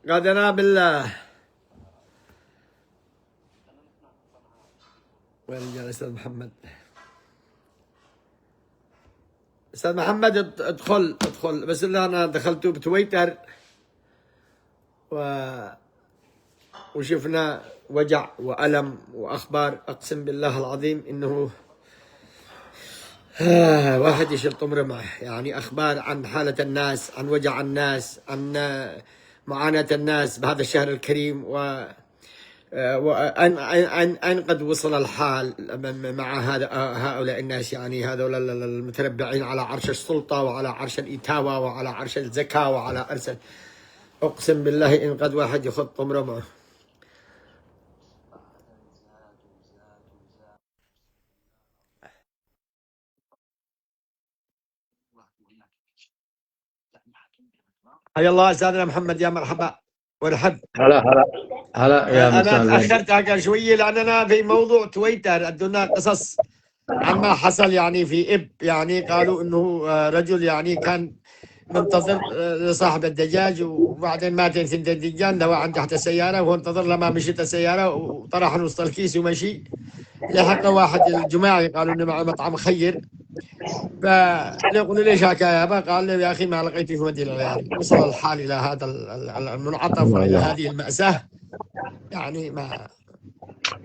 قادنا بالله. وين رجال استاذ محمد؟ استاذ محمد ادخل بس اللي انا دخلت بتويتر وشفنا وجع وألم وأخبار. أقسم بالله العظيم إنه واحد يشيل طمره معه. يعني أخبار عن حالة الناس، عن وجع الناس، عن معاناة الناس بهذا الشهر الكريم، وأن قد وصل الحال مع هؤلاء الناس. يعني هذول المتربعين على عرش السلطة وعلى عرش الإتاوة وعلى عرش الزكاة وعلى عرش، أقسم بالله إن قد واحد يخط طمره معه. حيا الله استاذنا محمد، يا مرحبا ونحب. هلا يا انا مساء الورد. تاخرت هكا شويه لان انا في موضوع تويتر ادونا قصص عن ما حصل. يعني في يعني قالوا انه رجل يعني كان منتظر لصاحب الدجاج، وبعدين مات ثنتين دجاج دواء تحت السياره، وهو انتظر لما مشيت السياره وطرح وسط الكيس ومشي. لحق واحد الجماعي قالوا انه معه مطعم خير، فيقول لي ليش هكا يابا؟ قال لي يا اخي ما لقيت في ودي العيال. وصل الحال الى هذا المنعطف والى هذه المأساة. يعني ما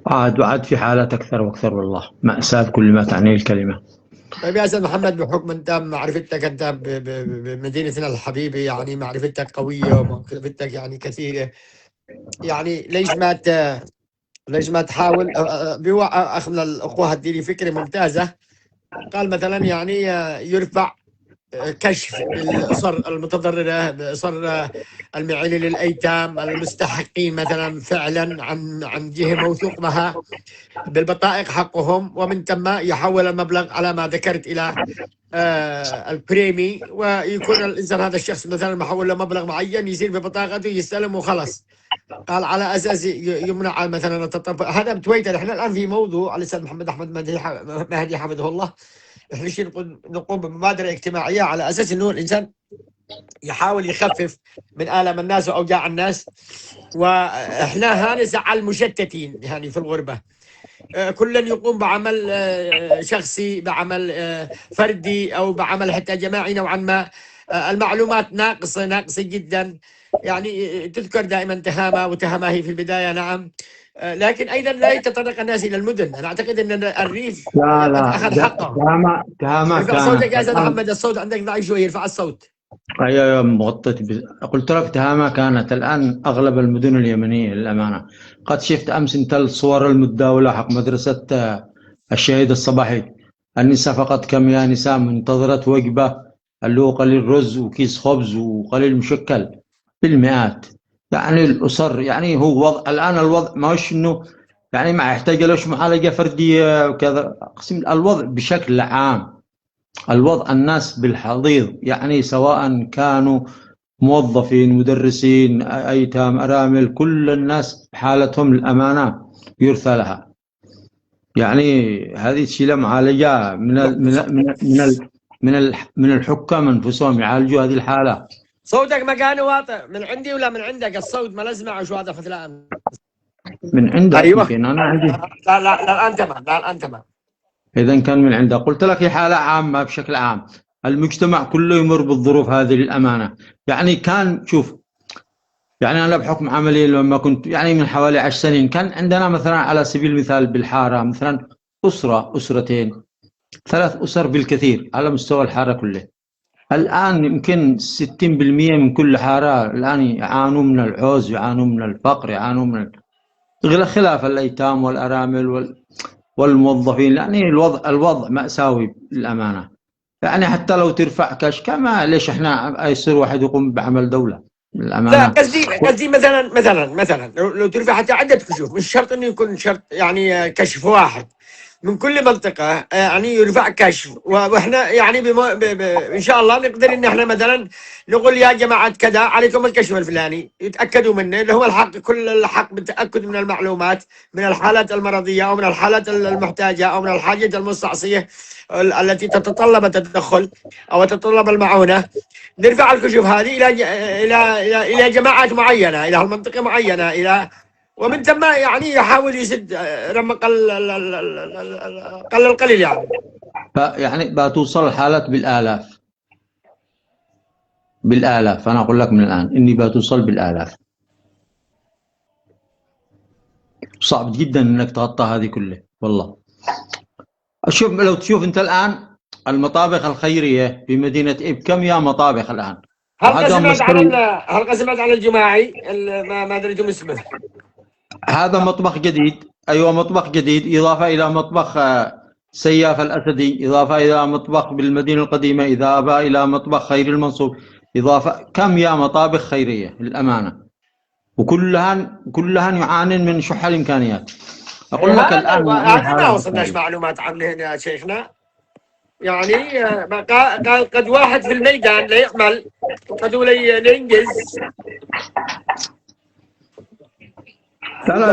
عاد في حالات أكثر وأكثر، والله مأساة بكل ما تعنيه الكلمة. طيب يا استاذ محمد، بحكم انت معرفتك انت بمدينتنا الحبيبه، يعني معرفتك قويه ومعرفتك يعني كثيره، يعني ليش ما تحاول اخ من الاخوه هدي فكره ممتازه. قال مثلا يعني يرفع كشف الأسر المتضررة، بأسر المعيلين للأيتام المستحقين مثلا فعلا عن جهة موثوق بها بالبطائق حقهم، ومن ثم يحول المبلغ على ما ذكرت إلى البريمي، ويكون الإنسان هذا الشخص مثلا محول له مبلغ معين يصير ببطاقته يستلم وخلص. قال على اساس يمنع مثلا التطرف. هذا بتويتر. احنا الان في موضوع على الاستاذ محمد احمد مهدي حفظه الله، احنا نقوم بمبادره اجتماعيه على اساس انه الانسان يحاول يخفف من الام الناس واوجاع الناس. واحنا هانس على المشتتين يعني في الغربه، كل يقوم بعمل شخصي، بعمل فردي، او بعمل حتى جماعي نوعا ما. المعلومات ناقصه جدا. يعني تذكر دائما تهامه وتهامه هي في البدايه، نعم، لكن ايضا لا يتطرق الناس الى المدن. انا اعتقد ان الريف قد لا اخذ حقه. تهامة ارفع كانت صوتك يا استاذ الآن. محمد، الصوت عندك ضعيف شويه، ارفع الصوت. أيوة مغطيت قلت لك تهامة كانت. الآن أغلب المدن اليمنية للأمانة. قد شفت أمس أنت الصور المتداولة حق مدرسة الشهيد الصباحي. النساء فقط كم يا نساء منتظرة وجبة، اللي هو قليل رز وكيس خبز وقليل مشكل بالمئات. يعني الأسر، يعني هو وضع الآن. الوضع ما هوش إنه يعني ما يحتاج له معالجة فردية وكذا. أقسم الوضع بشكل عام، الوضع الناس بالحضيض، يعني سواء كانوا موظفين، مدرسين، أيتام، أرامل، كل الناس بحالتهم الأمانة يرثى لها. يعني هذه تشيل معالجة من الحكام أنفسهم، يعالجوا هذه الحالة. صوتك مكانه واطي، من عندي ولا من عندك؟ الصوت ما نسمعه شو هذا فتلان. من عندك ايوه، يمكن، أنا عندي. لا الان تمام، لا الان تمام. إذا كان من عندك، قلت لك هي حالة عامة بشكل عام. المجتمع كله يمر بالظروف هذه للأمانة. يعني كان شوف، يعني أنا بحكم عملي لما كنت يعني من حوالي 10 سنين، كان عندنا مثلا على سبيل المثال بالحارة مثلا أسرة، أسرتين، 3 أسر بالكثير على مستوى الحارة كله. الآن يمكن 60% من كل حارة الآن يعانوا من العوز، يعانوا من الفقر، يعانوا من خلاف الأيتام والأرامل والموظفين. يعني الوضع مأساوي للأمانة. يعني حتى لو ترفع كاش، كما ليش احنا يصير واحد يقوم بعمل دولة لا، للأمانة. قصدي مثلا لو ترفع حتى عدة كشوف، مش شرط انه يكون شرط يعني كشف واحد. من كل منطقة يعني يرفع كشف، واحنا يعني ان شاء الله نقدر ان احنا مثلا نقول يا جماعة كذا عليكم الكشف الفلاني، يتأكدوا منه اللي هو الحق، كل الحق بالتأكد من المعلومات، من الحالات المرضية او من الحالات المحتاجة او من الحاجة المستعصية التي تتطلب التدخل او تتطلب المعونة. نرفع الكشوف هذه الى جماعات معينة، الى المنطقة معينة، الى ومن ثم يعني يحاول يسد رمق قل القليل يعني. فيعني بتوصل الحالات بالآلاف. بالآلاف، أنا أقول لك من الآن إني بتوصل بالآلاف. صعب جدا إنك تغطى هذه كلها والله. شوف، لو تشوف أنت الآن المطابخ الخيرية في مدينة إب، كم يا مطابخ الآن؟ هل سمعت عن الجماعي ما ادري اسمه؟ هذا مطبخ جديد. أيوة، مطبخ جديد إضافة إلى مطبخ سياف الأسدي، إضافة إلى مطبخ بالمدينة القديمة، إضافة إلى مطبخ خير المنصوب، إضافة. كم يا مطابخ خيرية للأمانة، وكلها يعانين من شح الإمكانيات. أقول لك الآن هذا ما وصلناش معلومات عنه هنا يا شيخنا. يعني قال قد واحد في الميدان لا يعمل وقد لا ينجز. لا،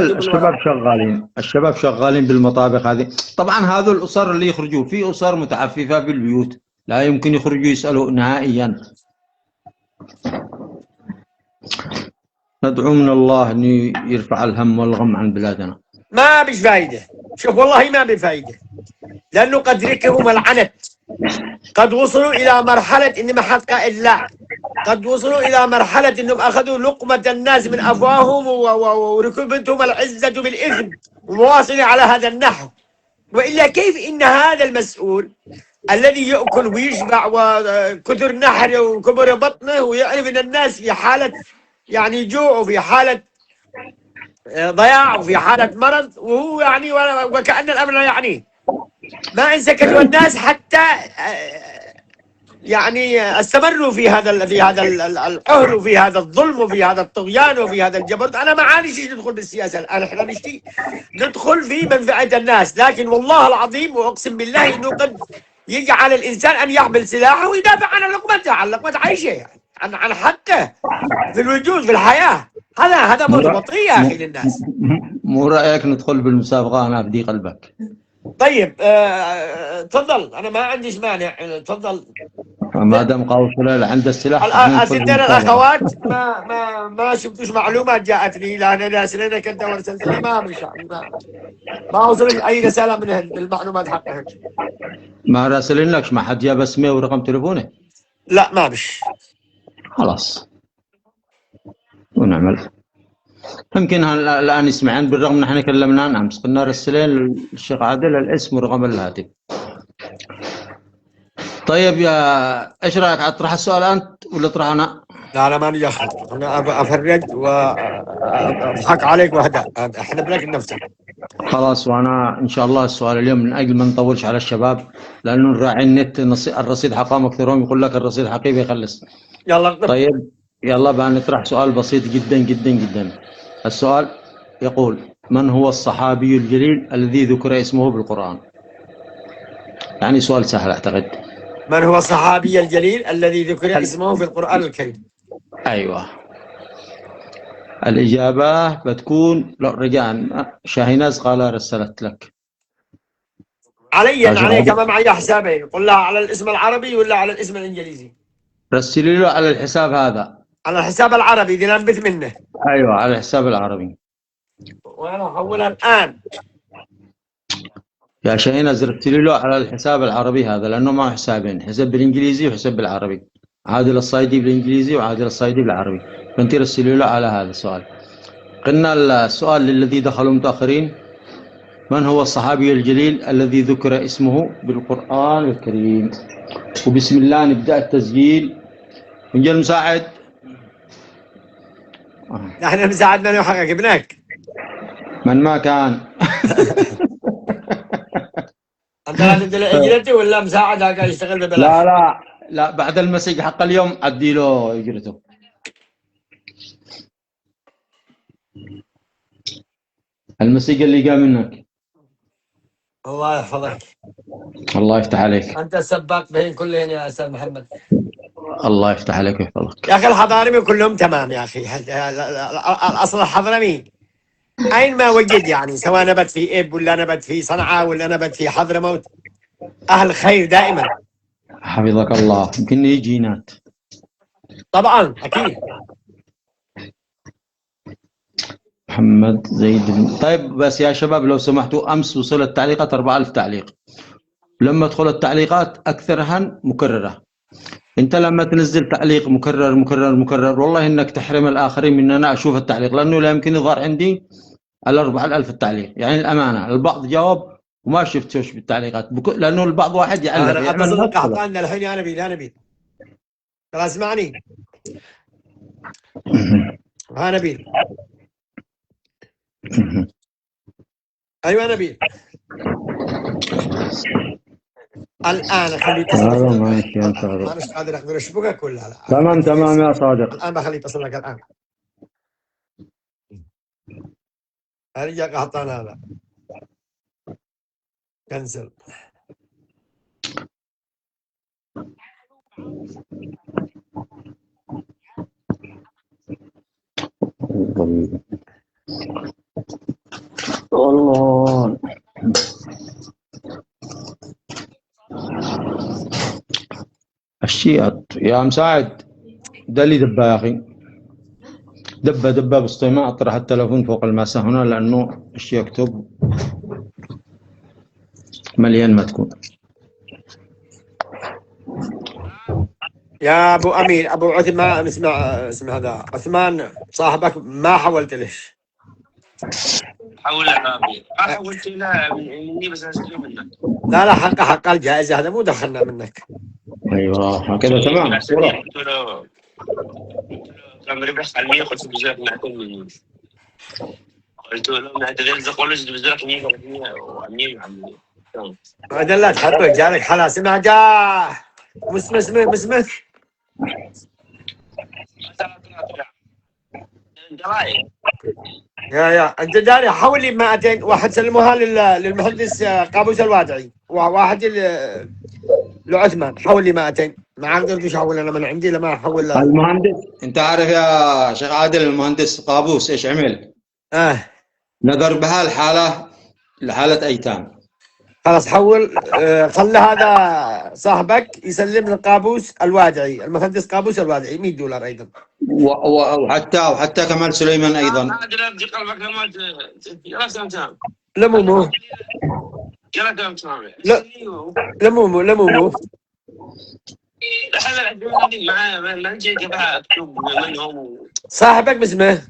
الشباب شغالين بالمطابخ هذه. طبعا هذو الأسر اللي يخرجوا، في أسر متعففة في البيوت لا يمكن يخرجوا يسألوا نهائيا. ندعو من الله أن يرفع الهم والغم عن بلادنا. ما بش فايدة، شوف والله ما بفايدة، لأنه قد ركبوا العنت، قد وصلوا إلى مرحلة إن ما حد قائل لا، قد وصلوا إلى مرحلة إنهم أخذوا لقمة الناس من أفواههم وركبتهم العزة بالإثم ومواصلة على هذا النحو. وإلا كيف إن هذا المسؤول الذي يأكل ويشبع وكثر نحره وكبر بطنه ويعرف أن الناس في حالة يعني جوع وفي حالة ضياع وفي حالة مرض، وهو يعني وكأن الأمر لا يعنيه، ما انسكتوا الناس حتى يعني استمروا في هذا القهر وفي هذا الظلم وفي هذا الطغيان وفي هذا الجبر. انا ما عانيش ندخل بالسياسه الان، احنا نشتي ندخل في منفعه الناس، لكن والله العظيم واقسم بالله انه قد يجعل الانسان ان يحمل سلاحه ويدافع عن لقمته، عن لقمه عيشه، يعني عن حقه في الوجود في الحياه. هذا موضوع بطيء يا اخي للناس. مو رايك ندخل بالمسابقه؟ انا افدي قلبك. طيب تفضل، انا ما عنديش مانع، تفضل. ما دام قوصله عنده السلاح. الستين الاخوات ما شفتوش معلومات جاءتني، لا انا راسلنا كنت ورسلت لي ما وصلش اي رساله منهن بالمعلومات حقهن. ما راسلين لكش؟ ما حد جاب اسمه ورقم تليفونه؟ لا ما بش. خلاص ونعمل. يمكن الان يسمعن، بالرغم ان احنا كلمنا امس قلنا رسلين للشيخ عادل الاسم ورقم الهاتف. طيب يا ايش رايك؟ اطرح السؤال انت ولا اطرح انا؟ لا انا ماني ياخذ، انا افرج واضحك عليك وهذا احنا بلك نفسك. خلاص، وانا ان شاء الله السؤال اليوم من اجل ما نطولش على الشباب، لانه نراعي النت الرصيد حقهم اكثرهم يقول لك الرصيد حقي بيخلص. يلا طيب يلا بقى نطرح سؤال بسيط جدا جدا جدا. السؤال يقول: من هو الصحابي الجليل الذي ذكر اسمه بالقرآن؟ يعني سؤال سهل اعتقد. من هو الصحابي الجليل الذي ذكر اسمه في القرآن الكريم؟ ايوه، الإجابة بتكون رجاء شاهيناز قال رسلت لك. علي كمان معي حسابين، قل لها على الاسم العربي ولا على الاسم الإنجليزي؟ رسلي له على الحساب هذا، على الحساب العربي دي ننبث منه. ايوه على الحساب العربي. وانا احولها الان يا شاهيناز رسلي له على الحساب العربي هذا، لانه ما حسابين، حساب بالانجليزي وحساب بالعربي. عادل الصيدي بالانجليزي وعادل الصيدي بالعربي، فانت رسلي له على هذا السؤال. قلنا السؤال للذي دخلوا متاخرين: من هو الصحابي الجليل الذي ذكر اسمه بالقرآن الكريم؟ وبسم الله نبدأ التسجيل. من جا المساعد؟ احنا مساعدنا نحقق ابنك. من ما كان. انت لا تدري اجرتي ولا مساعد قاعد يشتغل ببلاش؟ لا بعد المسج حق اليوم ادي له اجرته. المسج اللي جاء منك الله يحفظك. الله يفتح عليك. انت السباق بين كلهم يا استاذ محمد. الله يفتح عليك ويحفظك. يا اخي الحضارمي كلهم تمام يا اخي. الاصل الحضرمي اين ما وجد يعني، سواء نبت في اب ولا نبت في صنعاء ولا نبت في حضرموت، اهل خير دائما. حفظك الله. يمكن لي جينات. طبعا اكيد. محمد زيد. طيب بس يا شباب لو سمحتوا، امس وصلت تعليقات 4000 تعليق. لما تدخل التعليقات اكثرها مكرره. انت لما تنزل تعليق مكرر مكرر مكرر، والله انك تحرم الاخرين من ان انا اشوف التعليق، لانه لا يمكن يظهر عندي ال 4000 التعليق. يعني الامانه البعض جاوب وما شفت وش بالتعليقات، لانه البعض واحد يعلق انا يعمل اتصل نفس قحطان الحين يا نبيل، يا نبيل خلاص اسمعني. ها نبيل. ايوه نبيل. الان خليه يتصل هذا لك. ماشي يا صادق. مانيش قادر اقدر اشبكك ولا لا. تمام تمام يا صادق. الان بخليه يتصل لك الان. هرجع قحطان هذا كنسل. الله. الشيء يا مساعد دلي دبه يا اخي، دبه بسطي، ما اطرح التلفون فوق الماسة هنا لانه الشيء يكتب مليان ما تكون. يا ابو امين، ابو عثمان، اسم هذا عثمان صاحبك، ما حولت ليش؟ حول الرابي ما حولت له مني بس اشتري منك. لا حق الجائزه، هذا مو دخلنا منك. ايوه هكذا تمام. قلت له كم ربح على 100 قلت بزرك معكم مني. قلت له ما هذا الزق ولا جد بزرك 100 و100 هذا لا تحبك جارك حلا سمع جاه مسمه يا انت داري، حول لي 200 واحد سلموها للمهندس قابوس الوادعي، وواحد لعثمان. حول لي 200. ما قدرت احول انا من عندي لما احول المهندس انت عارف يا شيخ عادل، المهندس قابوس ايش عمل؟ نظر بها الحاله لحاله ايتام. خلاص حول. خلى هذا صاحبك يسلم لقابوس الوادعي، المهندس قابوس الوادعي $100 ايضا. وحتى كمال سليمان ايضا. ما ادري ابدي قلبك لما يلا سامسام. لا مو يلا سامسام. لا مو ما نجي كذا اكتب من هو صاحبك باسمه.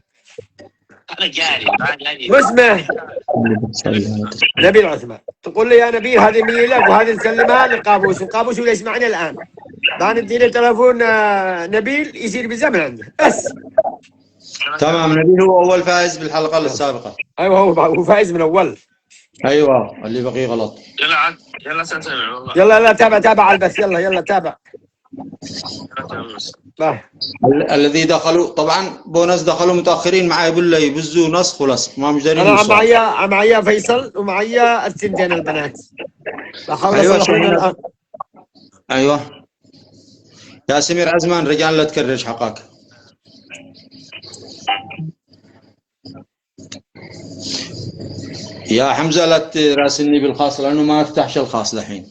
انا جاري باسمه نبيل عثمان. تقول لي يا نبيل هذه 100 لك وهذه نسلمها لقابوس، وقابوس ولا يسمعني الان. بعد اديني تلفون نبيل يصير بزمن عنده بس. تمام. نبيل هو اول فائز بالحلقه السابقه. ايوه هو فائز من اول. ايوه اللي بقي غلط. يلا سنسمع والله. يلا تابع على البث. يلا تابع. الذي دخلوا طبعا بونس دخلوا متاخرين معي بالله يبزوا نسخ ولصق ما مش دارين. انا معايا فيصل ومعايا الثنتين البنات. ايوه يا سمير عزمان رجال لا تكررش حقك. يا حمزه لا تراسلني بالخاص لانه ما افتحش الخاص الحين.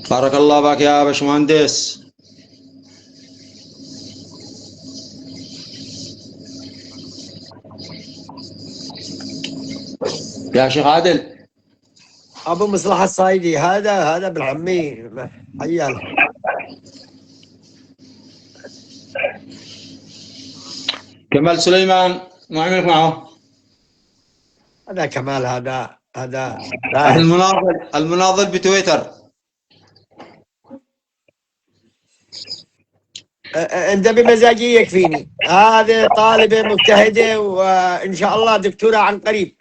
بارك الله بك يا باشمهندس. يا شيخ عادل ابو مصلحه الصايدي هذا بالعمي حيال. كمال سليمان ما عملك معه؟ هذا كمال هذا المناضل بتويتر. انت بمزاجي يكفيني. هذه طالبه مجتهده وان شاء الله دكتوره عن قريب.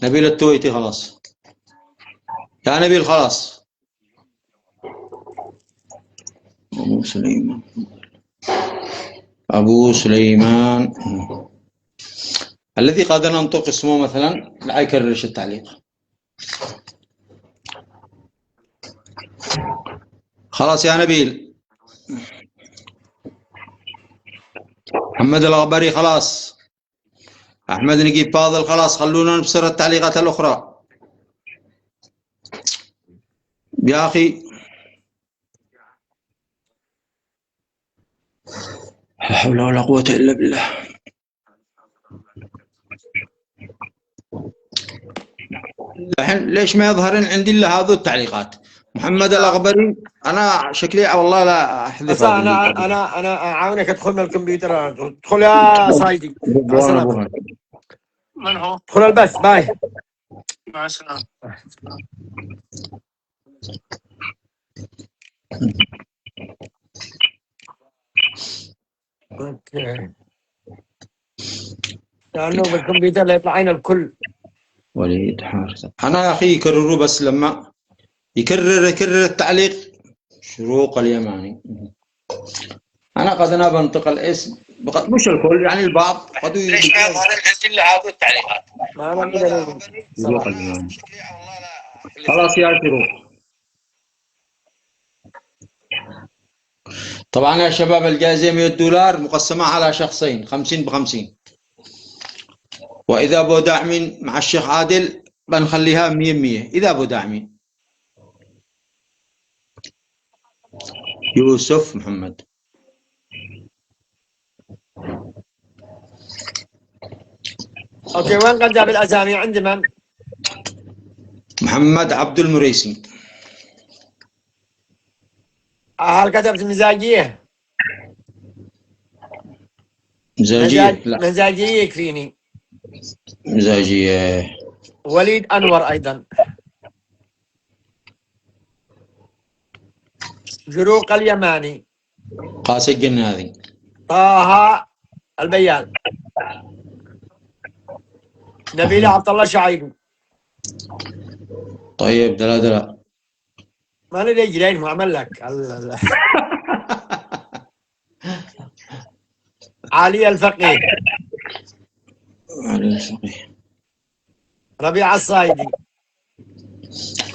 نبيل التويتي خلاص يا نبيل خلاص. ابو سليمان الذي قد ننطق اسمه مثلا لا يكررش التعليق. خلاص يا نبيل. محمد الغبري خلاص. أحمد نجيب فاضل خلاص. خلونا نبصر التعليقات الأخرى يا أخي. لا حول ولا قوة إلا بالله. الحين ليش ما يظهرن عندي إلا هذو التعليقات؟ محمد الأغبري أنا شكلي والله لا أحذف. بس أنا أعاونك أدخل من الكمبيوتر. ادخل يا صايدي. مع السلامة. من هو؟ ادخل البث. باي. مع السلامة. اوكي. لأنه بالكمبيوتر لا يطلع عين الكل. وليد حارس. أنا يا أخي يكرروا بس لما يكرر التعليق. شروق اليماني. أنا قد أنا بنطق الاسم مش الكل يعني البعض قد ليش ما يظهر عندي إلا هذه التعليقات؟ ما أنا كده. شروق اليماني. خلاص يا شروق. طبعا يا شباب الجائزة $100 مقسمة على شخصين 50 ب50. وإذا أبو داعمين مع الشيخ عادل بنخليها 100 إذا أبو داعمين. يوسف محمد. اوكي وين قد جاب الاسامي؟ عندي من؟ محمد عبد المريسي. هل كتبت مزاجية؟ مزاجية لا. مزاجية يكفيني. مزاجية. وليد أنور أيضا. جروق اليماني. قاسي الجناذي. طه البيان. نبيل عبد الله شعيب. طيب دلا ما له رجلين ما عمل لك. علي الفقيه. علي الفقيه. ربيع الصايدي.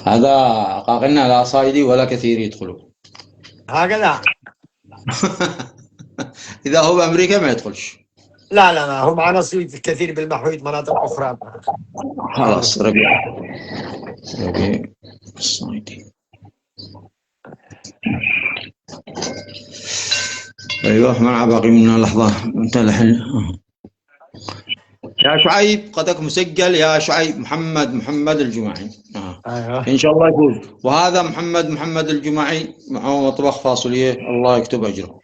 هذا قاقلنا لا صايدي ولا كثير يدخلوا. هكذا. إذا هو بأمريكا ما يدخلش. لا هو معنا صيد كثير بالمحيط مناطق أخرى. خلاص ربيع الصايدي. ايوه ما باقي من لحظه انت الحين. يا شعيب قدك مسجل يا شعيب. محمد الجماعي. أيوة. ان شاء الله يفوز. وهذا محمد الجماعي معه مطبخ فاصوليه الله يكتب اجره.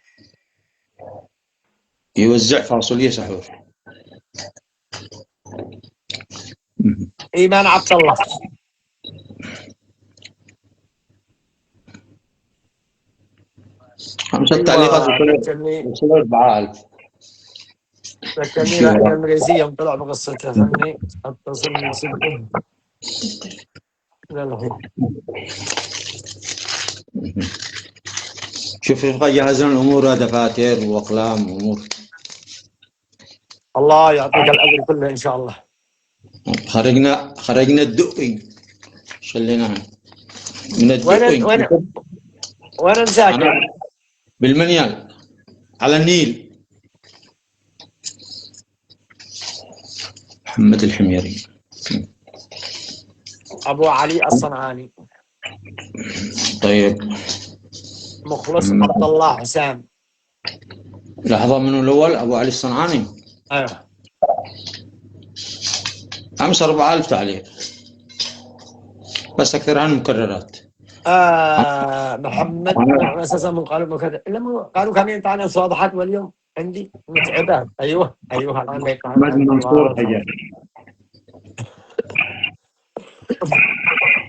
يوزع فاصوليه سحور. ايمان عبد الله. خمسة تعليقات وصلوا 4000. ذكرني رأي المريزية طلع بقصته فني اتصل من صدقه. شوف جهزنا الامور دفاتر واقلام وامور. الله يعطيك الاجر كله ان شاء الله. خرجنا الدقي شليناها من الدقي. وين ساكن؟ بالمنيال على النيل. محمد الحميري. ابو علي الصنعاني. طيب مخلص عبد الله حسام. لحظة منو الأول؟ أبو علي الصنعاني. أيوه. أمس 4000 تعليق بس أكثرها مكررات. محمد أساسا من قالوا كم ينطعنا صباحات واليوم عندي متعبة. أيوه الآن محمد منصور حجاج.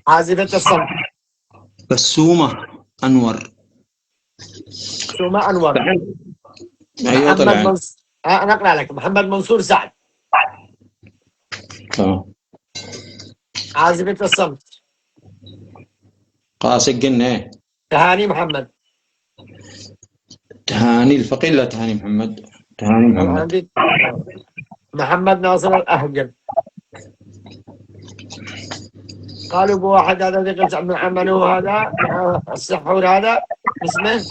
عازفة الصمت. بسومة أنور. بسومة أنور. أيوه طلع. أنا أقرأ لك. محمد منصور سعد. تمام. عازفة الصمت. قاسي الجنة. تهاني محمد. تهاني الفقيه لا تهاني محمد. تهاني محمد. محمد ناصر الأهجل. قالوا بواحد هذا ذكر من عمله هذا السحور هذا اسمه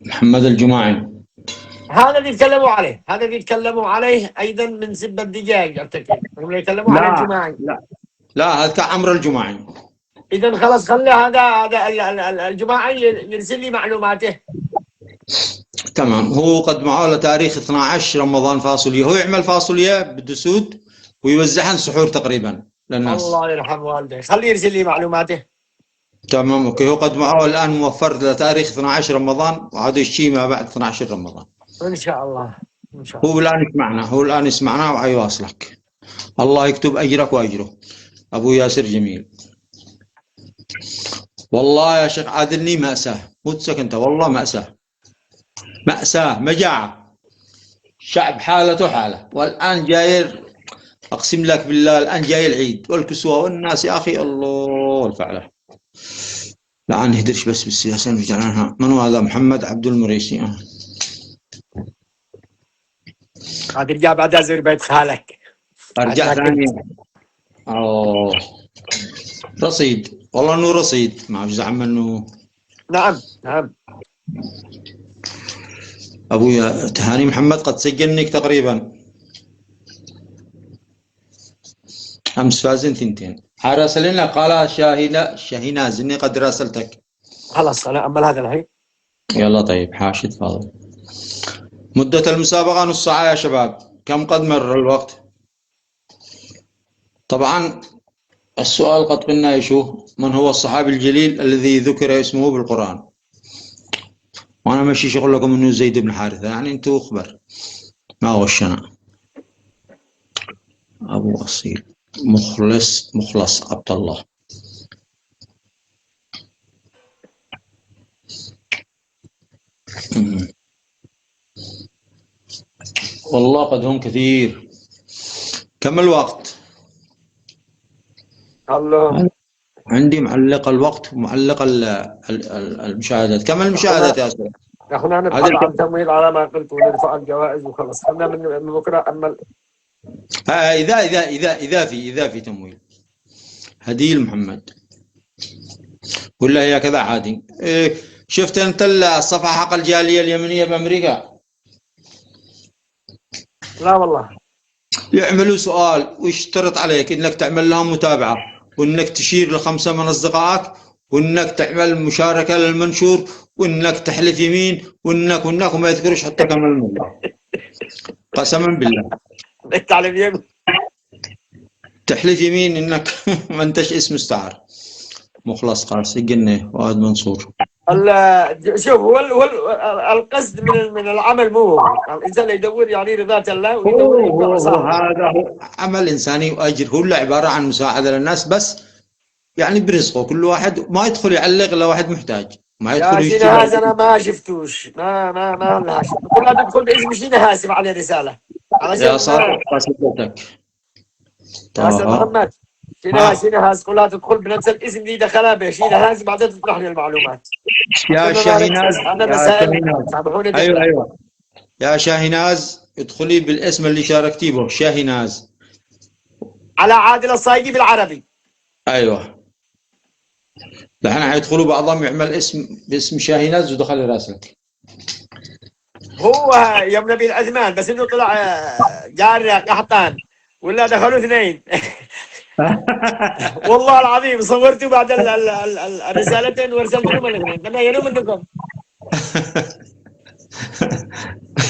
محمد الجماعي. هذا اللي يتكلموا عليه، هذا اللي يتكلموا عليه أيضا من سب الدجاج أعتقد هم يتكلموا على الجماعي. لا هذا عمرو الجماعي. إذا خلاص خلي هذا الجماعي يرسل لي معلوماته. تمام. هو قد معاه تاريخ 12 رمضان فاصوليا، هو يعمل فاصوليا بالدسود ويوزعها سحور تقريبا للناس. الله يرحم والديه، خليه يرسل لي معلوماته. تمام اوكي. هو قد معاه الان موفر لتاريخ 12 رمضان وهذا الشيء ما بعد 12 رمضان ان شاء الله. ان شاء الله. هو الان يسمعنا وحيواصلك. الله يكتب اجرك واجره ابو ياسر جميل. والله يا شيخ عادلني مأساة، مو تسكنت والله مأساة مجاعة، شعب حالته حالة. والآن جاير أقسم لك بالله الآن جاي العيد والكسوة والناس يا أخي الله الفعلة. لا نهدرش بس بالسياسة نرجع. من هو هذا؟ محمد عبد المريسي. هذا رجع بعد أزور بيت خالك. أرجع ثاني. رصيد والله إنه رصيد ما أعرف زعم إنه. نعم. أبويا تهاني محمد قد سجلنك تقريبا أمس فازن 2 راسل لنا قال شاهيناز إني قد راسلتك. خلاص أنا أمل هذا الحين. يلا طيب حاشد فاضل. مدة المسابقة نص ساعة يا شباب. كم قد مر الوقت؟ طبعا السؤال قد قلنا يشوه من هو الصحابي الجليل الذي ذكر اسمه بالقرآن؟ وأنا ماشي شغل لكم إنه زيد بن حارثة، يعني أنتوا أخبر ما غشنا. أبو أصيل مخلص عبد الله. والله قد هم كثير. كم الوقت؟ الله عندي معلق الوقت ومعلق المشاهدات. كم المشاهدات يا أستاذ؟ احنا نبحث عن تمويل على ما قلت ونرفع الجوائز وخلص. خلنا من بكره امل. إذا في تمويل هديل محمد ولا هي كذا عادي. شفت أنت الصفحة حق الجالية اليمنية بأمريكا؟ لا والله. يعملوا سؤال ويشترط عليك إنك تعمل لهم متابعة وإنك تشير ل5 من أصدقائك وإنك تعمل مشاركة للمنشور وإنك تحلف يمين وإنك وما يذكرش حتى كم المرة. قسما بالله. تعلم يمين. تحلف يمين إنك ما أنتش اسم مستعار. مخلص قاسي قلنا واد منصور. شوف هو القصد من العمل مو الانسان يدور يعني رضاة الله ويدور هذا هو عمل انساني واجر. هو عباره عن مساعده للناس بس يعني برزقه. كل واحد ما يدخل يعلق الا واحد محتاج ما يدخل يشتري. هذا انا ما شفتوش ما لهاش. كل هذا يدخل باسم شينا هاسم على رساله يا صاحب قصيدتك يا استاذ محمد. شينا هاز كلها تدخل بنفس الاسم اللي دخلها به. شينا هاز بعدين تطرح لي المعلومات. يا شاهيناز. انا بسائل سامحوني. ايوه يا شاهيناز ادخلي بالاسم اللي شاركتي به. شاهيناز على عادل الصايدي بالعربي. ايوه الحين حيدخلوا بعضهم يعمل اسم باسم شاهيناز ودخل راسلك. هو يوم نبي الازمان بس انه طلع جار قحطان ولا دخلوا 2. والله العظيم صورته بعد الرسالتين وارسلت لهم الاثنين. انا ينوم منكم.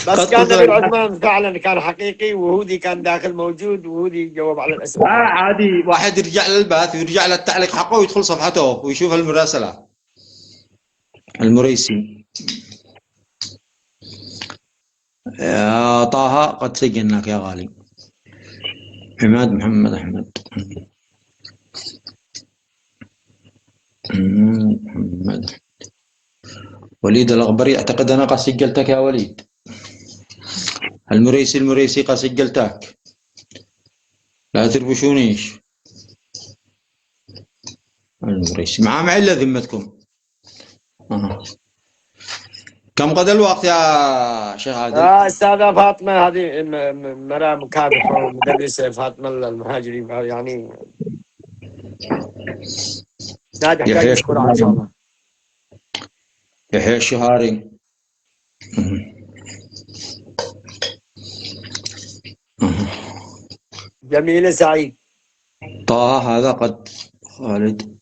بس كان نبي العثمان فعلا كان حقيقي وهودي كان داخل موجود وهودي جاوب على الاسئله. عادي واحد يرجع للبث ويرجع للتعليق حقه ويدخل صفحته ويشوف المراسله. المريسي يا طه قد سجناك يا غالي. عماد محمد أحمد. محمد وليد الأغبري أعتقد أنا قد سجلتك يا وليد. المريسي قد سجلتك لا تربشونيش. المريسي معاه معلة ذمتكم. كم قد الوقت يا شيخ عادل؟ أستاذة فاطمة هذه مرام مكابح ومدرسة فاطمة المهاجري يعني نادي حجاج يحيى يشكرها إن شاء الله. يحيى الشهاري. جميلة سعيد. طه هذا قد خالد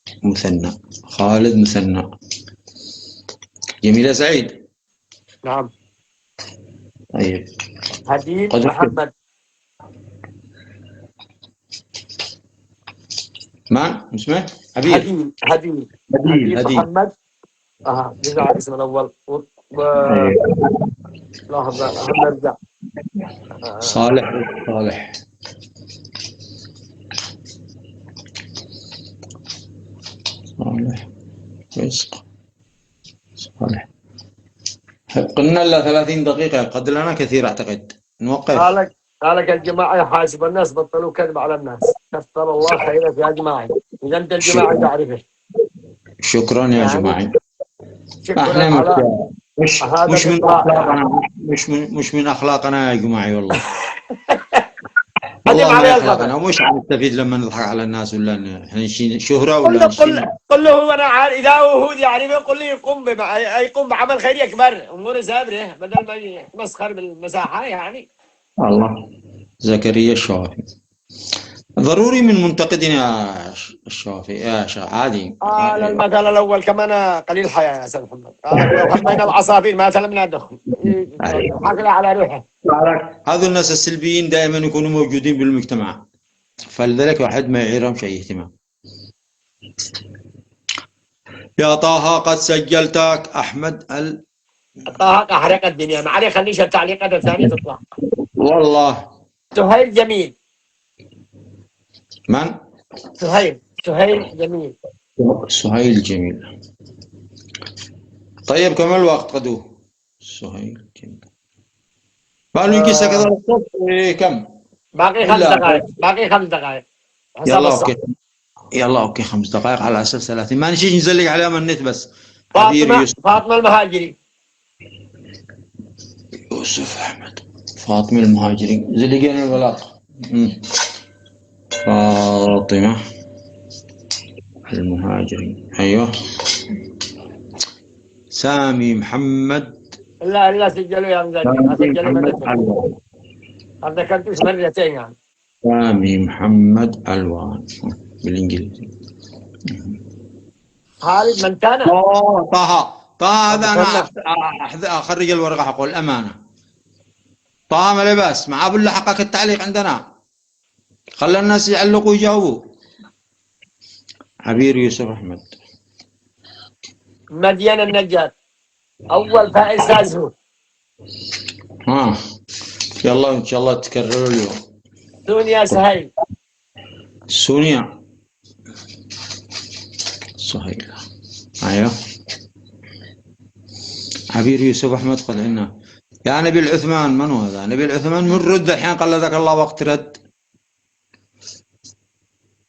مثنى. جميلة سعيد. نعم. طيب هديل قد محمد. ما اسمه؟ عبير. هديل هديل. محمد. رجع الاسم الأول أيوة. لحظة أهم نرجع. صالح. رزق صالح. قلنا إلا 30 دقيقة، قد لنا كثير أعتقد نوقف. قالك الجماعة يحاسب الناس، بطلوا كذب على الناس. كثر الله خيرك يا جماعي، إذا أنت الجماعة تعرفه. شكرا يا جماعي. شكرا على مش من أخلاقنا، مش من أخلاقنا يا جماعي والله. والله ما أخلاقنا، ومش نستفيد لما نضحك على الناس ولا احنا شهرة ولا قل له هو أنا إذا هو يعني بيقول لي يقوم بعمل خير أكبر أمور سابره بدل ما يتمسخر بالمساحة يعني. الله. زكريا الشوافي ضروري من منتقدين يا الشوافي يا شيخ عادي. المثل الأول كمان قليل حياة يا سيد محمد. لو حمينا العصافير ما سلمنا الدخل. حقنا على روحه. هذول الناس السلبيين دائما يكونوا موجودين بالمجتمع، فلذلك واحد ما يعيرهم شيء اهتمام. يا طه قد سجلتك أحمد طه أحرق الدنيا، ما عليه خليش التعليقات الثانية تطلع. والله. سهيل جميل. من؟ سهيل جميل. سهيل جميل. طيب كم الوقت قدو؟ سهيل جميل. قالوا ينكس كذا الصوت كم؟ باقي 5 دقائق. يلا اوكي. يلا اوكي 5 دقائق على اساس 30 ما نشيش نزلق عليهم النت بس. فاطمة المهاجري. يوسف أحمد. فاطمة المهاجري زلقين البلاط. فاطمة المهاجري. أيوه. سامي محمد. لا سجلوا يا مزاجي. سجلوا مرتين. هذا كنتوش مرتين يعني. سامي محمد ألوان بالإنجليزي. خالد منتانا. طه هذا أنا أخرج الورقة حقول الأمانة. طه ما لباس مع أبو حقك التعليق عندنا، خلى الناس يعلقوا ويجاوبوا. عبير يوسف أحمد. مدينة النجار أول فائز فازه. يلا إن شاء الله تكرروا اليوم. سونيا سهيل. سونيا سهيل. أيوه. عبير يوسف أحمد قد عنا. يا نبيل عثمان. من هو هذا؟ نبيل عثمان من رد الحين قال ذاك الله وقت رد.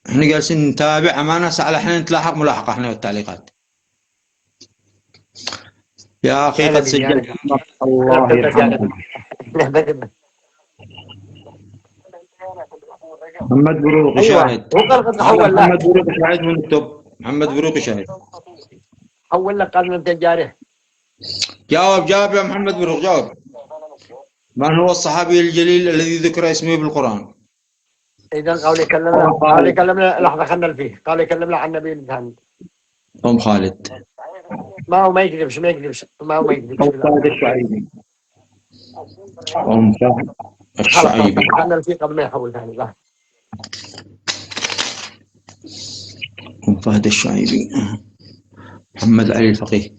احنا جالسين نتابع أمانة على احنا نتلاحق ملاحقة احنا والتعليقات. يا أخي قد سجلت. الله يرحمه. محمد بروق شاهد. محمد بروق شاهد من التوب. محمد بروق شاهد. حول لك قال من تجاره. جاوب يا محمد بروق جاوب. من هو الصحابي الجليل الذي ذكر اسمه بالقرآن؟ إذا قال يكلمنا لحظة خلنا فيه. قال يكلمنا عن النبي الثاني. خالد. ما هو ما يكذبش. خالد الشعيبي. فهد الشعيبي. خلنا فيه قبل ما يحول ثاني. لا. فهد الشعيبي. محمد علي الفقيه.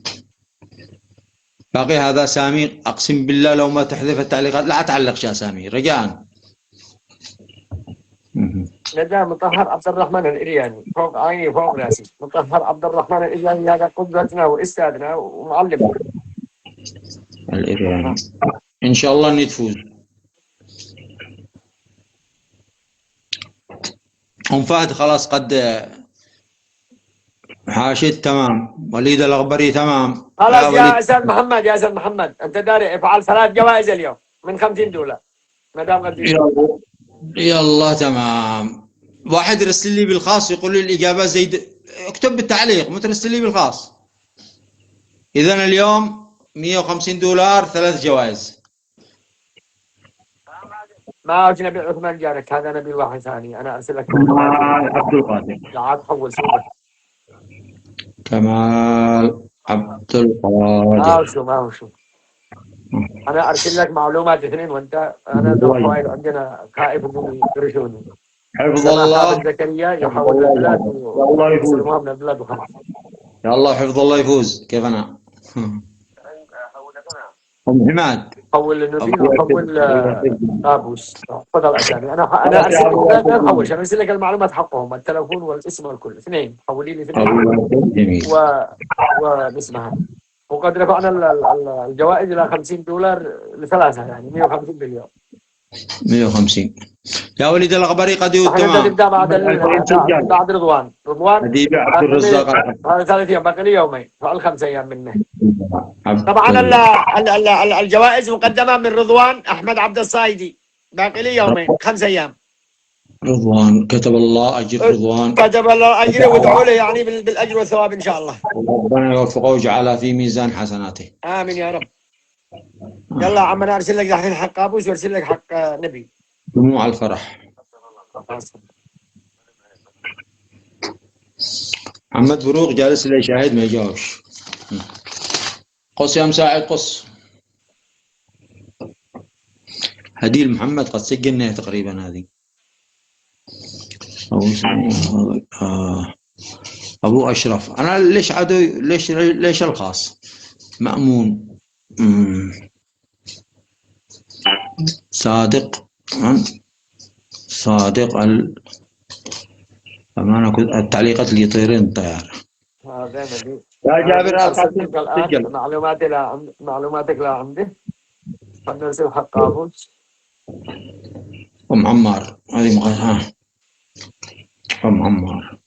باقي هذا سامي. أقسم بالله لو ما تحذف التعليقات لا تعلقش يا سامي رجاء. نجا مطهر عبد الرحمن الإرياني فوق عيني فوق راسي. مطهر عبد الرحمن الإرياني هذا قدوتنا وأستاذنا ومعلمنا. الإرياني إن شاء الله نتفوز. فهد خلاص قد حاشد تمام، وليد الأغبري تمام. خلاص يا وليد استاذ محمد، يا استاذ محمد انت داري افعل 3 جوائز اليوم من $50 ما دام قد يلا يلا تمام. واحد يرسل لي بالخاص يقول لي الإجابة زي اكتب بالتعليق، ما ترسل لي بالخاص. إذا اليوم $150 3 جوائز. ما اجي نبيل عثمان جارك، هذا نبيل واحد ثاني، انا ارسل لك كمال عبد القادر. عاد حول سوبر. كمال عبد ما القادر. هو شو انا ارسل لك معلومات اثنين وانت انا ذو حوائل عندنا خائف انهم يرشوني. حفظ جماعة الله. خالد زكريا يحول البلاد الله يفوز. ويسلموها من البلاد وخلاص. يا الله حفظ الله يفوز. كيف أنا؟ أم حماد. حول النبيل وحول قابوس. تفضل اسامي انا ارسل لك، لا نحوش، انا ارسل لك المعلومات حقهم، التلفون والاسم والكل، اثنين حولي لي اثنين جميل. ونسمها. وقد رفعنا الجوائز الى $50 لثلاثه، يعني 150 باليوم. 150. يا وليد الأغبري قد احنا نبدا تمام. بعد رضوان حبيبي عبد الرزاق. هذا 3 ايام، باقي لي يومين، فعل 5 ايام منه. عبد طبعا الجوائز مقدمه من رضوان احمد عبد الصايدي، باقي لي يومين 5 ايام. رضوان كتب الله أجر رضوان. كتب الله اجره وادعوا له يعني بالاجر والثواب ان شاء الله. ربنا يوفقه ويجعلها في ميزان حسناته. امين يا رب. يلا عم انا ارسل لك الحين حق قابوس وارسل لك حق نبي. دموع الفرح. محمد فروق جالس لي شاهد ما يجاوبش. قص يا مساعد قص. هديل محمد قد سجلناها تقريبا هذه. أبو أشرف. أنا ليش عدو؟ ليش الخاص؟ مأمون. صادق. صادق أمانة التعليقات اللي يطيرين طيارة. هذا نبي. يا جابر الآن معلوماتك لا عندي. فنرسل حق قابوس. أم عمار هذه مقاطعة. أم عمار.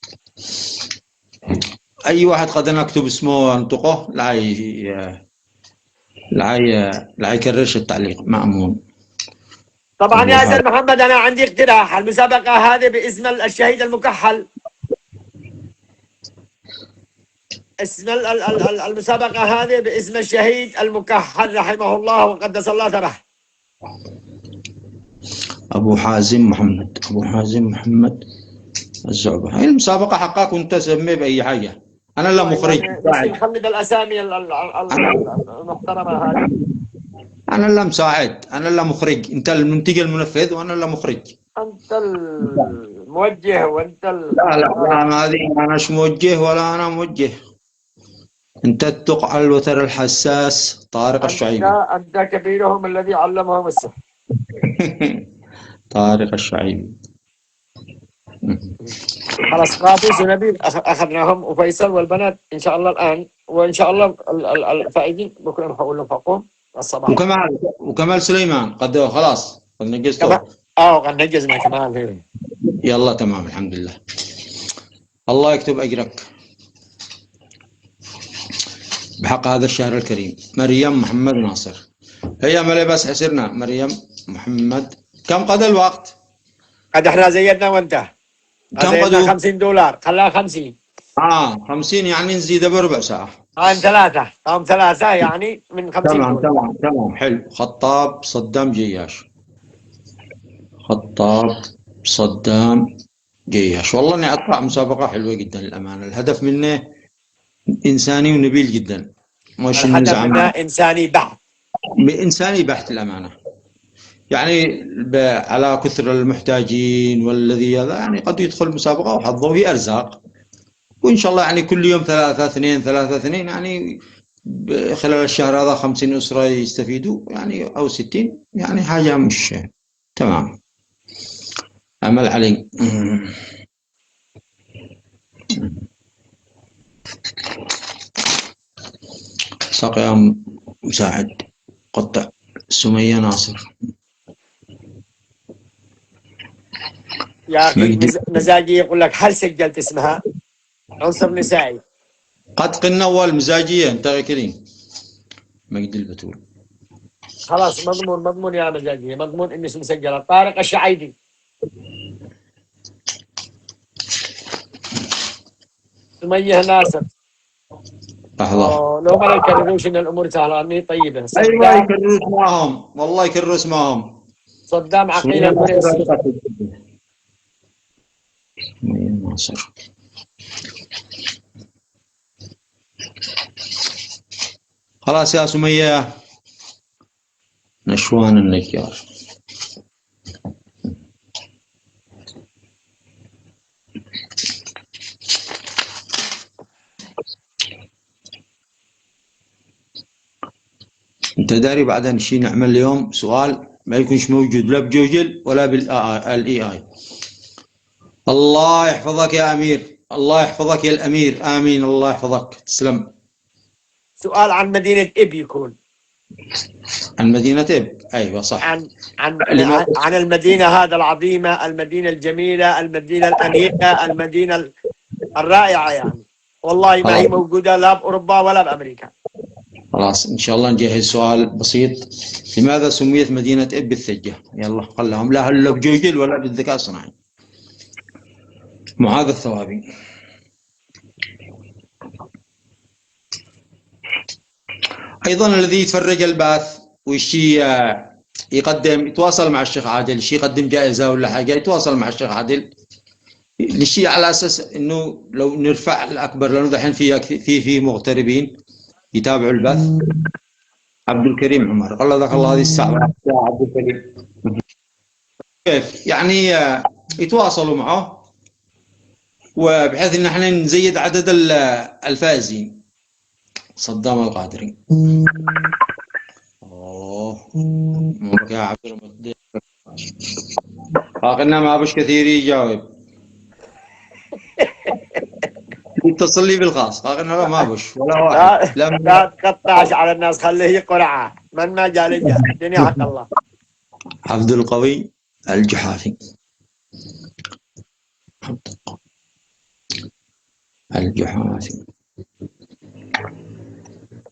أي واحد قد نكتب اسمه وانطقه لا يكررش التعليق. مأمون. طبعا يا استاذ محمد انا عندي اقتراح، المسابقه هذه باسم الشهيد المكحل. اسم المسابقه هذه باسم الشهيد المكحل رحمه الله وقدس الله ثره. ابو حازم محمد. ابو حازم محمد الزعبه. هاي المسابقه حقك وانت سميه باي حاجه. انا لا مخرج. نخلد الاسامي المحترمه هذه. أنا لا مساعد، أنا لا مخرج، أنت المنتج المنفذ وأنا لا مخرج. أنت الموجه وأنت لا هذه أنا مش موجه ولا أنا موجه. أنت التقع الوتر الحساس طارق الشعيبي. أنت كبيرهم الذي علمهم السحر. طارق الشعيبي. خلاص قابوس ونبيل أخذناهم وفيصل والبنات إن شاء الله الآن، وإن شاء الله الفائزين بكرة نحول لهم حقهم الصباح. وكمال سليمان قد خلاص قد نجزته. قد نجزنا كمال. يلا تمام الحمد لله. الله يكتب أجرك بحق هذا الشهر الكريم. مريم محمد ناصر. هي ملي بس حسرنا مريم محمد. كم قد الوقت؟ قد احنا زيدنا وانت. كم قد $50 خلاها 50. 50 يعني نزيد بربع ساعة. قام ثلاثة يعني من 50 تمام حلو. خطاب صدام جياش. خطاب صدام جياش. والله اني اطلع مسابقة حلوة جدا للأمانة. الهدف منه إنساني ونبيل جدا. مش الهدف منه إنساني بحت. إنساني بحت الأمانة. يعني على كثر المحتاجين والذي هذا يعني قد يدخل مسابقة وحظه في أرزاق. وإن شاء الله يعني كل يوم 3-2 يعني خلال الشهر هذا 50 أسرة يستفيدوا يعني أو 60 يعني حاجة مش تمام. أمل علي. ساقي مساعد قطع. سمية ناصر. يا أخي مزاجي يقول لك هل سجلت اسمها؟ عنصر نسائي. قد قلنا أول مزاجية أنت كريم مجد البتول. خلاص مضمون يا مزاجية، مضمون إني مسجلة. طارق الشعيدي. سمية ناصر. لحظة. لو ما يكرروش إن الأمور سهلة أني طيبة. أيوة صدام. يكرروا اسمهم، والله يكرروا اسمهم. صدام عقيل المريسي. سمية ناصر. خلاص يا سمية. نشوان النجار. انت داري بعدين شي نعمل اليوم سؤال ما يكونش موجود لا بجوجل ولا بالاي اي. الله يحفظك يا امير، الله يحفظك يا الامير، امين، الله يحفظك، تسلم. سؤال عن مدينة إب يكون. عن مدينة إب، ايوه صح. عن المدينة هذا العظيمة، المدينة الجميلة، المدينة الأنيقة، المدينة الرائعة يعني. والله ما هي موجودة لا بأوروبا ولا بأمريكا. خلاص إن شاء الله نجهز سؤال بسيط. لماذا سميت مدينة إب بالثجة؟ يلا خلهم لا هلا بجوجل ولا بالذكاء الصناعي. معاذ الثوابي. أيضا الذي يتفرج البث ويشي يقدم يتواصل مع الشيخ عادل، شي يقدم جائزة ولا حاجة يتواصل مع الشيخ عادل لشيء على أساس إنه لو نرفع الأكبر، لأنه دحين في مغتربين يتابعوا البث. عبد الكريم عمر، والله ذاك الله هذه الساعة يا عبد الكريم. كيف يعني يتواصلوا معه وبحيث ان احنا نزيد عدد الفائزين. صدام القادري. مبروك يا عبد المطلب. قلنا ما بش كثير يجاوب. يتصل لي بالخاص قلنا لا ما بش ولا واحد. لا تقطعش على الناس، خليه قرعه، من ما جاء لجا الدنيا حق الله. عبد القوي الجحافي. الجحافي.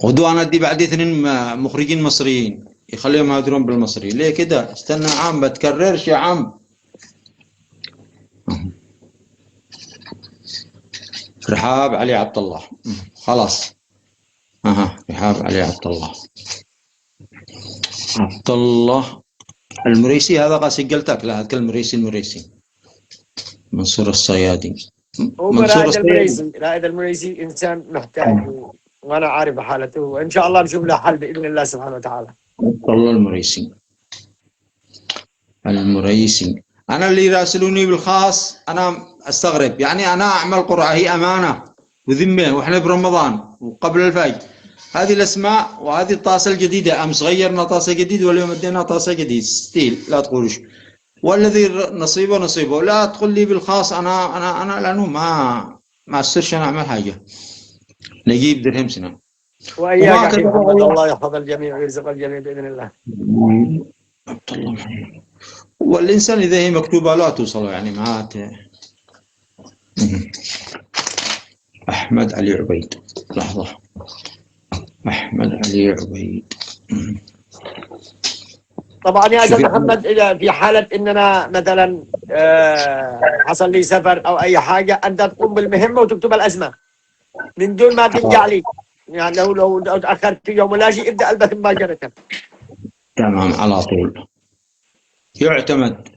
غدوة أدي بعد 2 مخرجين مصريين يخليهم يهدرون بالمصري. ليه كده؟ استنى عام بتكررش يا عم. رحاب علي عبد الله. خلاص. رحاب علي عبد الله. عبد الله المريسي هذا قاسي قلتك. لا هذا المريسي. منصور الصيادي. رائد المريسي إنسان محتاج وأنا عارف حالته، وإن شاء الله نشوف له حل بإذن الله سبحانه وتعالى. عبد الله المريسي. أنا اللي يراسلوني بالخاص أنا أستغرب، يعني أنا أعمل قرعة هي أمانة وذمة وإحنا برمضان وقبل الفجر. هذه الأسماء وهذه الطاسة الجديدة، أمس غيرنا طاسة جديدة واليوم ادينا طاسة جديد ستيل، لا تقولوش. والذي نصيبه لا تقول لي بالخاص. أنا لأنه ما أسترش أنا أعمل حاجة. نجيب درهم سنة. وإياك أخي محمد، الله يحفظ الجميع ويرزق الجميع بإذن الله. عبد الله محمد. والإنسان إذا هي مكتوبة لا توصله يعني ما أحمد علي عبيد. لحظة. أحمد علي عبيد. طبعا يا أستاذ محمد، إذا في حالة إننا مثلا حصل لي سفر أو أي حاجة، أنت تقوم بالمهمة وتكتب الأسماء من دون ما ترجع لي. يعني لو تأخرت يوم ولا شيء ابدأ البث مباشرة. تمام على طول. يعتمد.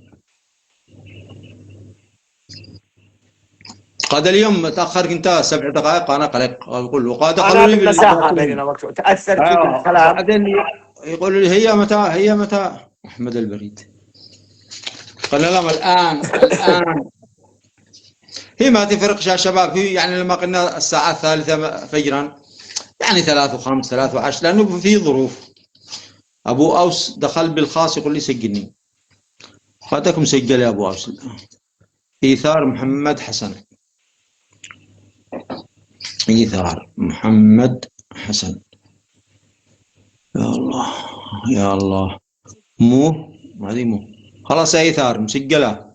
قد اليوم تأخر أنت 7 دقائق أنا قلق أقول له قد أنا بالمساحة بيننا وقت تأثرت بالكلام. بعدين يقول لي هي متى أحمد البريد. قال لهم الآن هي ما تفرقش يا شباب. هي يعني لما قلنا الساعة 3 فجرا يعني 3 و5 3 و10 لأنه في ظروف. أبو أوس دخل بالخاص يقول لي سجلني. خاتك مسجل يا أبو أوس. إيثار محمد حسن. إيثار محمد حسن. يا الله هذه مو خلاص. إيثار مسجلة.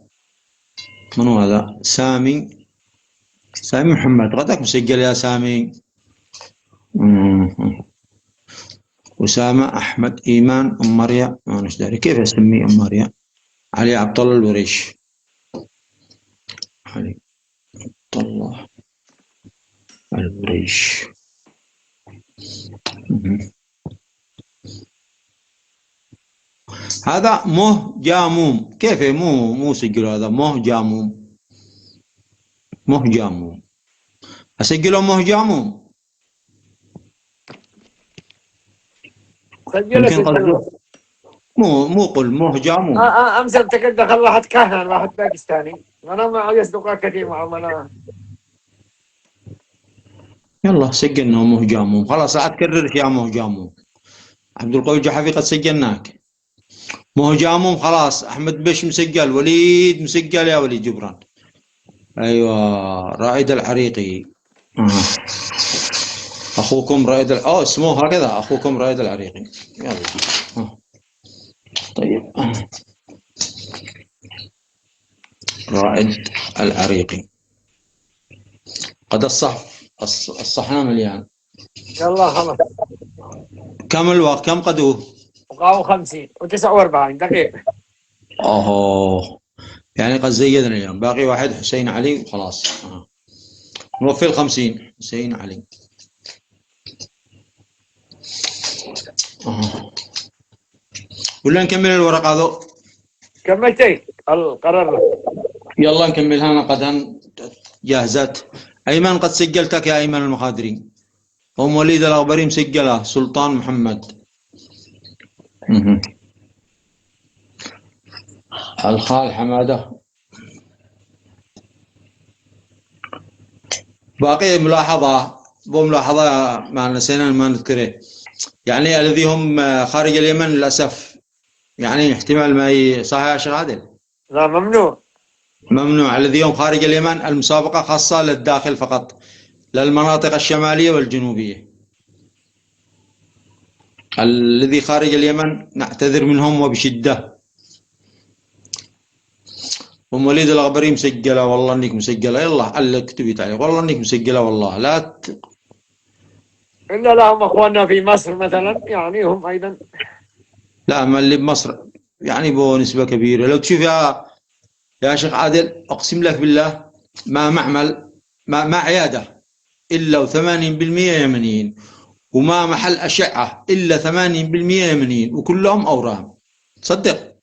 منو هذا؟ سامي محمد. غدك مسجل يا سامي. أسامة أحمد إيمان أم مريم، ما نشداري كيف أسميه أم مريم. علي عبد الله الوريش. علي عبد الله الوريش. هذا مهجاموم. كيف مو سجله؟ هذا مهجاموم. مهجاموم أسجله مهجاموم. سجله يمكن قصده سجله. مو قل مهجاموم. امس دخل واحد كاهن واحد باكستاني، انا ما يصدق كثير معهم انا. يلا سجلنا مهجاموم. خلاص لا تكررش يا مهجاموم. عبد القوي الجحفي قد سجلناك. مهجاموم خلاص. أحمد بش مسجل. وليد مسجل يا وليد جبران. أيوة رائد العريقي. أخوكم رائد اسمه هكذا أخوكم رائد العريقي. يلا طيب. رائد العريقي. قد الصحن مليان. يلا خلاص. كم الوقت؟ كم قدوه؟ 50 و49 دقيقة. يعني قد زيدنا اليوم. باقي واحد حسين علي وخلاص. نوفي 50. حسين علي. ولا نكمل الورق هذا؟ كملتي القرار. يلا نكملها. أنا قد جاهزت. أيمن قد سجلتك يا أيمن المخادري. أم وليد الأغبري مسجلة. سلطان محمد. الخال حمادة. باقي ملاحظة ما نسينا ما نذكره. يعني الذي هم خارج اليمن للأسف يعني احتمال ما صح يا شيخ عادل؟ لا ممنوع. الذي هم خارج اليمن المسابقة خاصة للداخل فقط، للمناطق الشمالية والجنوبية. الذي خارج اليمن نعتذر منهم وبشدة. أم وليد الأغبري مسجلة. والله إنك مسجلة. يلا اللي اكتبي تعليق. والله إنك مسجلة والله. لا إلا لهم أخواننا في مصر مثلا، يعني هم أيضا. لا ما اللي بمصر يعني نسبة كبيرة. لو تشوف يا شيخ عادل أقسم لك بالله ما معمل ما عيادة إلا 80% يمنيين، وما محل أشعة إلا 80% يمنيين، وكلهم أورام. تصدق؟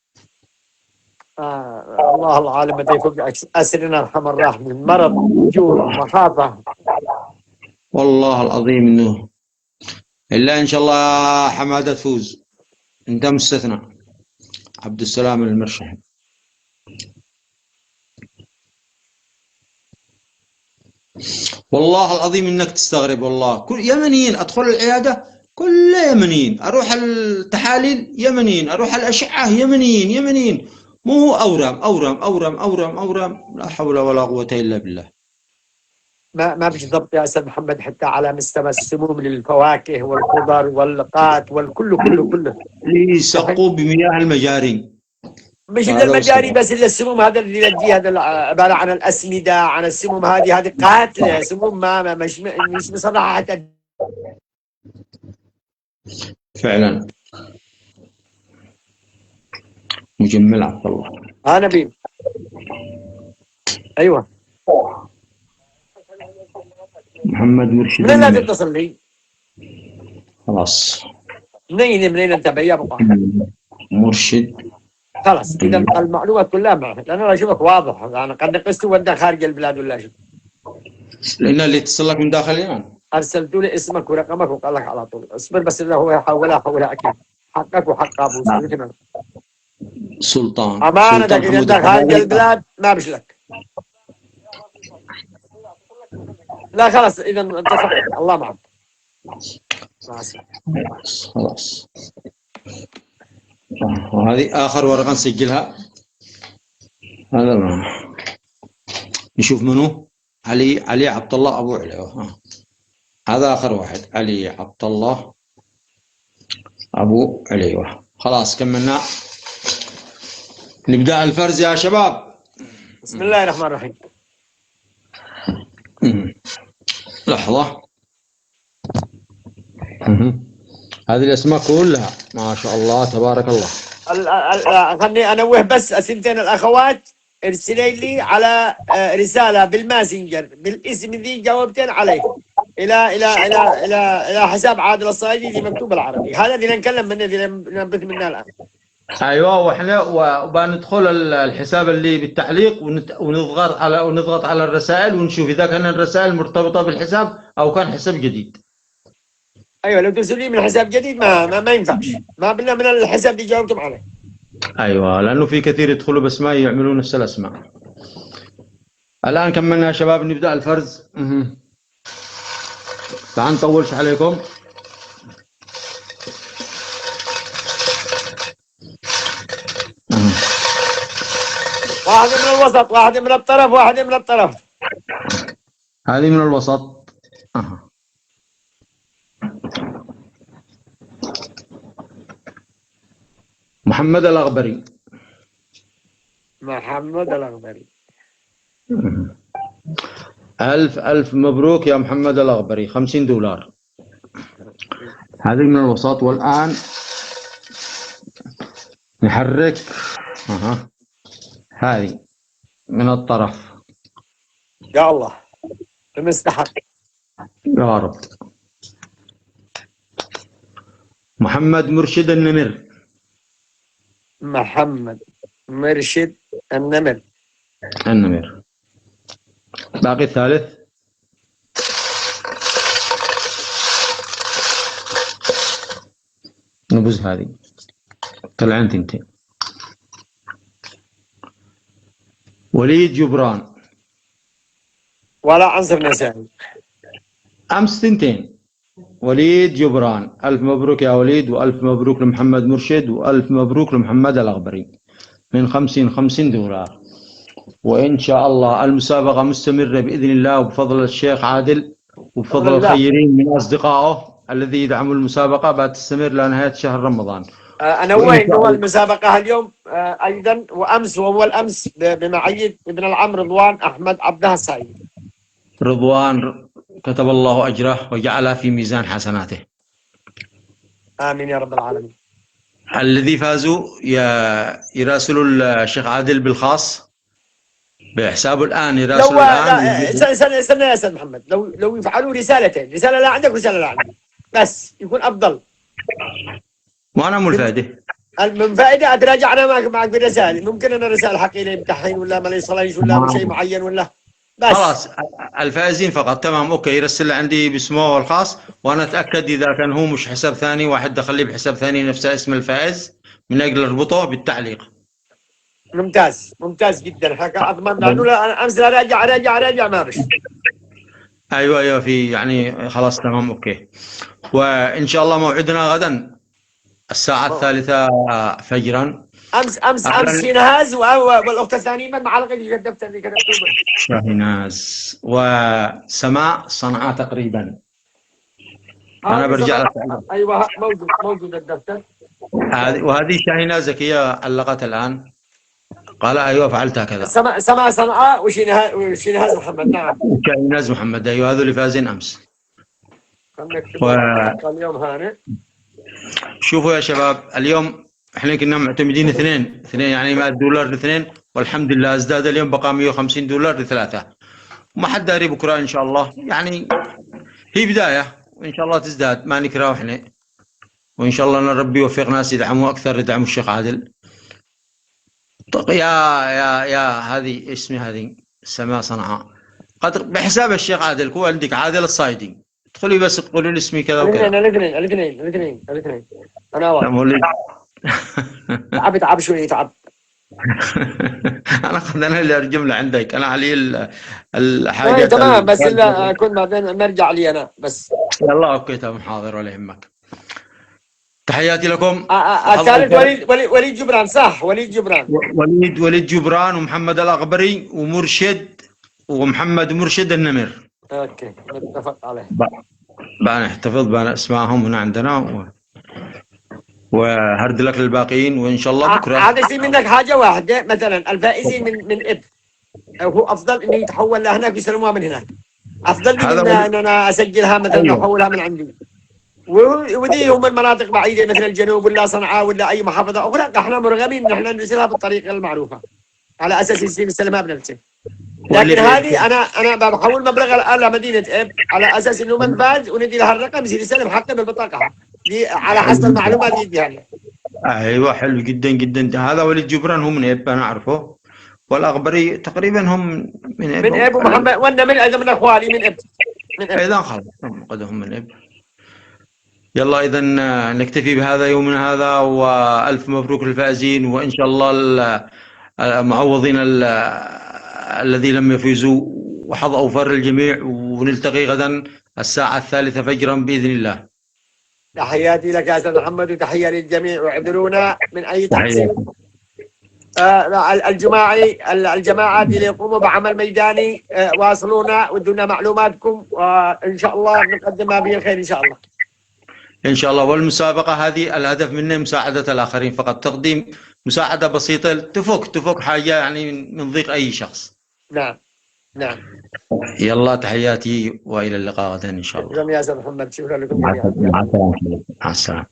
الله العالم متى يفك أسرنا أرحم الراحمين. مرض، جوع، مخاطة. والله العظيم إنه إلا إن شاء الله حمادة تفوز. أنت مستثنى. عبد السلام المرشح. والله العظيم إنك تستغرب. والله كل يمنيين. أدخل العيادة كلها يمنيين. أروح التحاليل يمنيين. أروح الأشعة يمنيين. مو أورام. لا حول ولا قوة إلا بالله. ما فيش ضبط يا أستاذ محمد حتى على مستوى السموم للفواكه والخضر واللقات كله. يسقوا بمياه المجاري. مش إلا المجاري بس، إلا السموم هذا اللي يجي. هذا عبارة عن الأسمدة، عن السموم هذه قاتلة. سموم ما مش مصنعة حتى. فعلا. مجمل عبد الله. نبيل. أيوة. محمد مرشد. من لا تتصل لي. خلاص. منين أنت بيا بقى؟ مرشد. خلاص إذا المعلومات كلها معه، لأن أنا أشوفك واضح. أنا قد نقصت وأنت خارج البلاد ولا شيء. لأن اللي اتصل لك من داخل اليمن أرسلت لي اسمك ورقمك وقال لك على طول اصبر بس. إذا هو حولها أكيد حقك وحق أبو سلطان. أمانتك إذا أنت خارج البلاد ما بشلك. لا خلاص إذا أنت صح. الله معك. خلاص. وهذه آخر ورقة نسجلها. هذا ما نشوف منو. علي عبد الله أبو علي. هذا آخر واحد. علي عبد الله أبو علي. خلاص كملنا. نبدأ الفرز يا شباب. بسم الله الرحمن الرحيم. لحظة. هذه الاسماء كلها ما شاء الله تبارك الله. خلني انوه بس اسئلتين الاخوات ارسلي لي على رساله بالماسنجر بالاسم ذي جاوبتين عليه الى حساب عادل الصايدي اللي مكتوب بالعربي. هذا اللي نتكلم منه اللي نبث منه الان. ايوه واحنا وبندخل الحساب اللي بالتعليق ونضغط على الرسائل ونشوف اذا كان الرسائل مرتبطه بالحساب او كان حساب جديد. ايوه لو ترسل لي من حساب جديد ما ينفعش، ما بدنا من الحساب اللي جاوبتم عليه. ايوه لانه في كثير يدخلوا بس ما يعملون نفس الاسماء. الان كملنا يا شباب، نبدا الفرز. لا نطولش عليكم. واحد من الوسط، واحد من الطرف، واحد من الطرف. هذه من الوسط. محمد الأغبري. محمد الأغبري. ألف مبروك يا محمد الأغبري، $50. هذه من الوسط. والآن نحرك هذه من الطرف. يا الله المستحق يا رب. محمد مرشد النمر. محمد مرشد النمر. باقي الثالث. نبوز هذه طلعن تنتين. وليد جبران. ولا عنصر نسائي. أمس تنتين. وليد جبران، ألف مبروك يا وليد، وألف مبروك لمحمد مرشد، وألف مبروك لمحمد الأغبري. من $50. وإن شاء الله المسابقة مستمرة بإذن الله وبفضل الشيخ عادل وبفضل الخيرين من أصدقائه الذي يدعموا المسابقة بعد تستمر لنهاية شهر رمضان. أنا هو المسابقة اليوم أيضا وأمس وأول أمس بمعية ابن العم رضوان أحمد عبدها السعيد. رضوان كتب الله أجره وجعلها في ميزان حسناته. آمين يا رب العالمين. الذي فازوا يراسلوا الشيخ عادل بالخاص بحسابه الآن. يراسلوا الآن. استنى يا أستاذ محمد، لو يفعلوا رسالتين، رسالة لا عندك ورسالة لا عندي، بس يكون أفضل. وأنا منفعده. المنفعده أتراجع أنا معك بالرسالة. ممكن أنا رسالة حقي لي امتحين ولا ما لي صلاحيش ولا شيء معين ولا بس. خلاص الفائزين فقط. تمام اوكي. يرسل عندي باسمه الخاص وانا اتاكد اذا كان هو مش حساب ثاني، واحد دخل لي بحساب ثاني نفس اسم الفائز من اجل اربطه بالتعليق. ممتاز جدا. حكى اضمن لانه لا امس اراجع ما بش. ايوه في يعني خلاص تمام اوكي. وان شاء الله موعدنا غدا الساعه 3 فجرا. امس شيناز والاخت الثانيه من معلقه اللي كتبتها شاهيناز وسماء صنعاء تقريبا. انا برجع لك. ايوه موجود الدفتر. وهذه شاهيناز زكيه علقت الان. قال ايوه فعلتها كذا. سماء صنعاء وشيناز محمد. نعم شاهيناز محمد. ايوه هذول اللي فازين امس. اليوم هاني. شوفوا يا شباب، اليوم احنا كنا معتمدين اثنين يعني $100 لاثنين، والحمد لله ازداد اليوم بقى $150 لثلاثة. وما حد داري بكره ان شاء الله. يعني هي بدايه وان شاء الله تزداد، ما نكره احنا. وان شاء الله ان ربي يوفق ناس يدعموا اكثر، يدعموا الشيخ عادل. يا هذه اسمي هذه سماء صنعاء قد بحساب الشيخ عادل. هو عندك عادل الصايدي، ادخلي بس تقولوا لي اسمي كذا وكذا. الاثنين انا واحد. تعب شوي تعب. انا اللي الجمله عندك. انا علي الحاجات تمام بس الا كنت بعدين نرجع لي انا بس. يلا اوكي تمام حاضر ولا يهمك. تحياتي لكم. الثالث وليد جبران. صح وليد جبران ومحمد الأغبري ومحمد مرشد النمر. اوكي نتفق عليه. بقى نحتفظ بأن اسمائهم هنا عندنا وهرد لك للباقيين وان شاء الله بكره. هذا يصير منك حاجه واحده، مثلا الفائزين من اب هو افضل انه يتحول لهناك ويسلموها من هناك. افضل من ان انا اسجلها مثلا واحولها من عندي. ودي هم المناطق بعيدة مثل الجنوب ولا صنعاء ولا أي محافظة أخرى، احنا مرغمين إن احنا نرسلها بالطريقة المعروفة على أساس يصير يستلمها بنفسه. لكن هذه أنا بحول مبلغ الآن لمدينة إب على أساس إنه من فاز وندي لها الرقم يصير يستلم حقه بالبطاقة دي على حسب المعلومات اللي يديها لنا. ايوه حلو جدا جدا. هذا وليد جبران هو من اب انا اعرفه، والاغبري تقريبا هم من اب. من اب ومحمد وانا من اخواني من اب. اذا خلاص هم من اب. يلا اذا نكتفي بهذا يومنا هذا، والف مبروك للفائزين، وان شاء الله المعوضين الذي لم يفوزوا وحظ اوفر للجميع، ونلتقي غدا الساعة 3 فجرا باذن الله. تحياتي لك يا استاذ محمد وتحية للجميع، واعذرونا من اي تقصير. الجماعات اللي يقوموا بعمل ميداني واصلونا ودونا معلوماتكم، وان شاء الله نقدمها بالخير ان شاء الله. ان شاء الله. والمسابقة هذه الهدف منها مساعدة الاخرين فقط، تقديم مساعدة بسيطة تفك حاجة يعني من ضيق اي شخص. نعم. يلا تحياتي والى اللقاء غدا ان شاء الله. شكرا يا استاذ محمد، شكرا لكم. مع السلامة.